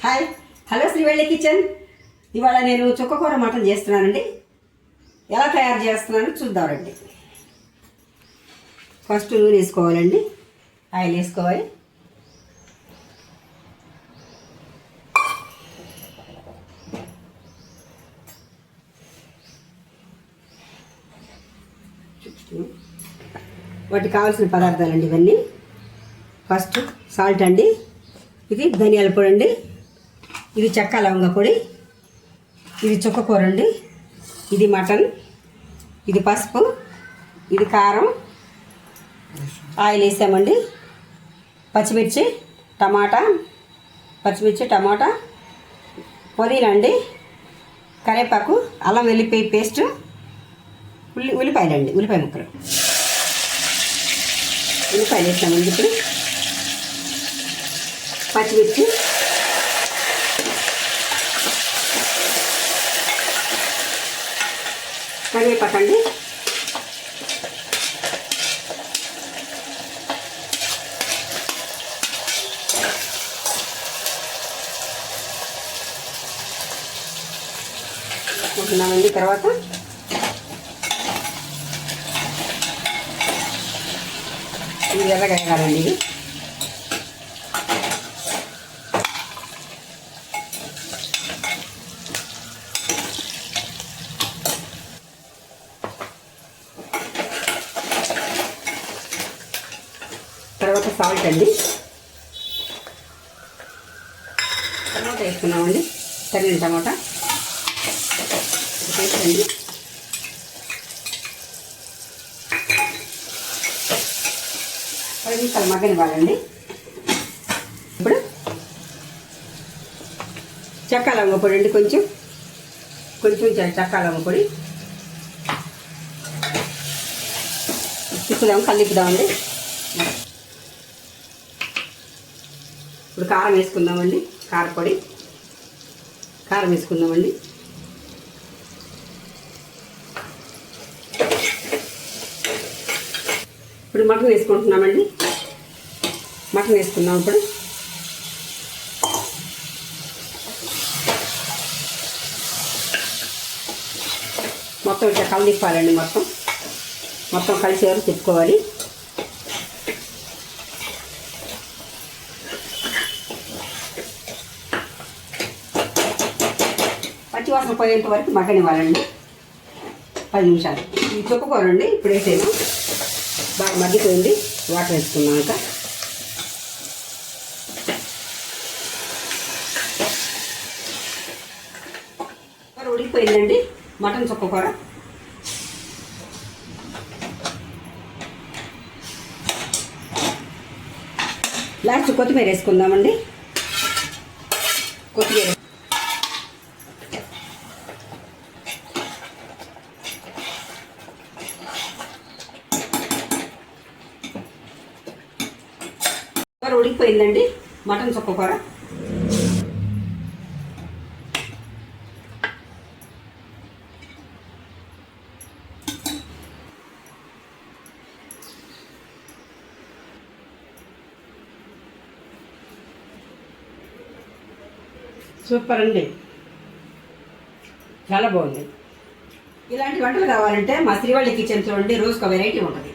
Hi hello Srivalli kitchen. ఇవాళ నేను చుక్కకూర మటన్ చేస్తున్నానండి. ఎలా తయారు చేస్తున్నానో చూద్దామండి. ఫస్ట్ నూనె వేసుకోవాలండి, ఆయిల్ వేసుకోవాలి. వాటికి కావాల్సిన పదార్థాలండి ఇవన్నీ. ఫస్ట్ సాల్ట్ అండి, ఇది ధనియాల పొడి అండి, ఇది చెక్క లవంగ పొడి, ఇది చుక్కకూర అండి, ఇది మటన్, ఇది పసుపు, ఇది కారం, ఆయిల్ వేసామండి, పచ్చిమిర్చి టమాటా, పుదీనా అండి, కరివేపాకు, అల్లం వెల్లిపాయ పేస్ట్, ఉల్లిపాయలండి, ఉల్లిపాయ ముక్కలు, ఉల్లిపాయలు వేసామండి. ఇప్పుడు పచ్చిమిర్చి, కరివేపాకు అండి, వేసుకుంటున్నామండి. తర్వాత ఇది ఎర్రగా వేయాలండి. ఇది తర్వాత సాల్ట్ అండి, టమాటా వేసుకున్నామండి, తగిన టమాటా పేస్ట్ అండి, 10 నిమిషాలు మగ్గనివ్వాలండి. ఇప్పుడు చెక్క లవంగ పొడి అండి, కొంచెం చెక్క లవంగ పొడి కలిపుదామండి. ఇప్పుడు కారం వేసుకుందామండి, కారం వేసుకుందామండి. ఇప్పుడు మటన్ వేసుకుంటున్నామండి, మటన్ వేసుకుందాం. ఇప్పుడు మొత్తం ఇట్లా కలిపాలండి, మొత్తం కలిసే వరకు తిప్పుకోవాలి. పచ్చివాసన పోయేంత వరకు మగ్గనివ్వాలండి, 10 నిమిషాలు. ఈ చుక్కకూర అండి ఇప్పుడు వేసేను, బాగా మగ్గిపోయింది. వాటర్ వేసుకున్నాక కూర ఉడికిపోయిందండి. మటన్ చుక్కకూర లాస్ట్ కొత్తిమీర వేసుకుందామండి. కొత్తిమీర కూర ఉడికిపోయిందండి. మటన్ చుక్కకూర సూపర్ అండి, చాలా బాగుంది. ఇలాంటి వంటలు కావాలంటే మా శ్రీవల్లి కిచెన్ చూడండి, రోజుకు వెరైటీ ఉంటుంది.